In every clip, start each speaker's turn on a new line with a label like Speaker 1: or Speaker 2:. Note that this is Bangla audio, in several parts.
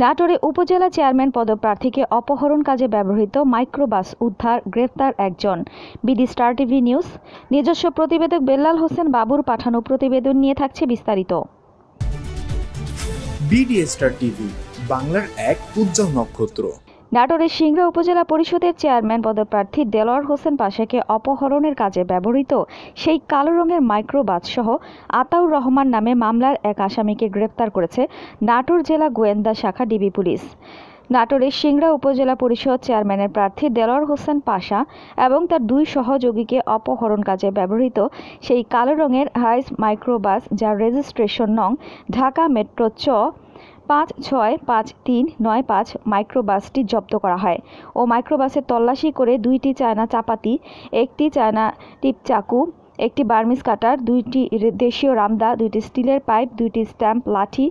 Speaker 1: নাটোরে উপজেলা চেয়ারম্যান পদপ্রার্থীকে অপহরণ কাজে ব্যবহৃত মাইক্রোবাস উদ্ধার, গ্রেফতার একজন। BD star TV news. নিজস্ব প্রতিবেদক বেল্লাল হোসেন বাবুর পাঠানো প্রতিবেদন নিয়ে থাকছে বিস্তারিত।
Speaker 2: বিডি স্টার টিভি, বাংলার এক উজ্জ্বল নক্ষত্র।
Speaker 1: নাটোরের সিংড়া উপজেলা পরিষদের চেয়ারম্যান পদপ্রার্থী দেলোয়ার হোসেন পাশাকে অপহরণের কাজে ব্যবহৃত সেই কালো রঙের মাইক্রোবাস সহ আতাউর রহমান নামে মামলার এক আসামিকে গ্রেপ্তার করেছে নাটোর জেলা গোয়েন্দা শাখা ডিবি পুলিশ। নাটোরের সিংড়া উপজেলা পরিষদ চেয়ারম্যানের প্রার্থী দেলোয়ার হোসেন পাশা এবং তার দুই সহযোগীকে অপহরণ কাজে ব্যবহৃত সেই কালো রঙের হাইস মাইক্রোবাস, যার রেজিস্ট্রেশন নং ঢাকা মেট্রো 5653995 মাইক্রোবাসটি জব্দ করা হয় ও মাইক্রোবাসে তল্লাশি করে 2টি চায়না চাপাতি, একটি চায়না টিপ চাকু, একটি বার্মিজ কাটার, 2টি দেশীয় রামদা, 2টি স্টিলের পাইপ, 2টি স্ট্যাম্প লাঠি,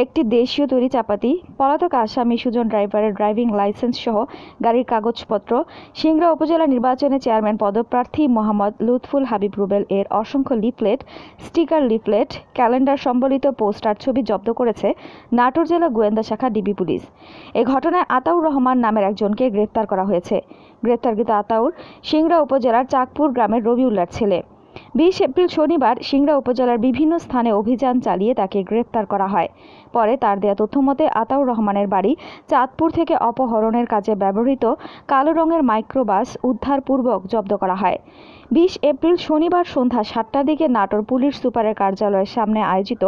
Speaker 1: একটি দেশীয় তৈরি চাপাতি, পলাতক আসামি সুজন ড্রাইভারের ড্রাইভিং লাইসেন্স সহ গাড়ির কাগজপত্র, সিংড়া উপজেলা নির্বাচনে চেয়ারম্যান পদপ্রার্থী মোহাম্মদ লুৎফুল হাবিব রুবেল এর অসংখ্য লিফলেট, স্টিকার, লিফলেট, ক্যালেন্ডার সম্বলিত পোস্টার ছবি জব্দ করেছে নাটোর জেলা গোয়েন্দা শাখা ডিবি পুলিশ। এ ঘটনায় আতাউর রহমান নামের একজনকে গ্রেফতার করা হয়েছে। গ্রেফতারকৃত আতাউর সিংড়া উপজেলার চাকপুর গ্রামের রবিউল্লার ছেলে। 20 এপ্রিল শনিবার সিংড়া উপজেলার বিভিন্ন স্থানে অভিযান চালিয়ে তাকে গ্রেফতার করা হয়। পরে তার দেয়া তথ্যমতে আতাউর রহমানের বাড়ি চাঁদপুর থেকে অপহরণের কাজে ব্যবহৃত কালো রঙের মাইক্রোবাস উদ্ধারপূর্বক জব্দ করা হয়। 20 এপ্রিল শনিবার সন্ধ্যা 7টার দিকে নাটোর পুলিশ সুপারের কার্যালয়ের সামনে আয়োজিত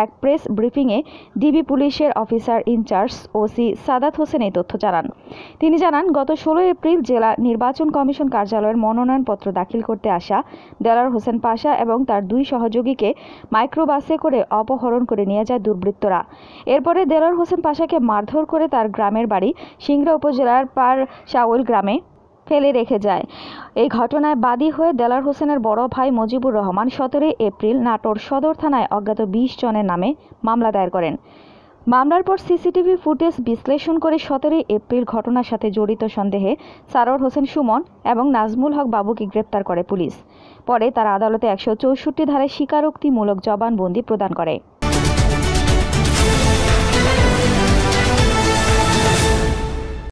Speaker 1: এক প্রেস ব্রিফিংয়ে ডিবি পুলিশের officer in charge OC Sadat Hossain এই তথ্য জানান। তিনি জানান, গত 16 এপ্রিল জেলা নির্বাচন কমিশন কার্যালয়ের মনোনয়নপত্র দাখিল করতে আসা দেলোয়ার হোসেন পাশা এবং তার দুই সহযোগীকে মাইক্রোবাসে করে অপহরণ করে নিয়ে যায় দুর্বৃত্তরা। এরপরে দেলোয়ার হোসেন পাশাকে মারধর করে তার গ্রামের বাড়ি সিংড়া উপজেলার পারশাউল গ্রামে ফেলে রেখে যায়। এই ঘটনায় বাদী হয়ে দেলোয়ার হোসেনের বড় ভাই মুজিবুর রহমান 17 এপ্রিল নাটোর সদর থানায় অজ্ঞাত 20 জনের নামে মামলা দায়ের করেন। মামলার পর সিসিটিভি ফুটেজ বিশ্লেষণ করে 17 এপ্রিল ঘটনার সাথে জড়িত সন্দেহে সারোয়ার হোসেন সুমন এবং নাজমুল হক বাবুকে গ্রেপ্তার করে পুলিশ। পরে তারা আদালতে 164 ধারায় স্বীকারোক্তিমূলক জবানবন্দি প্রদান করে।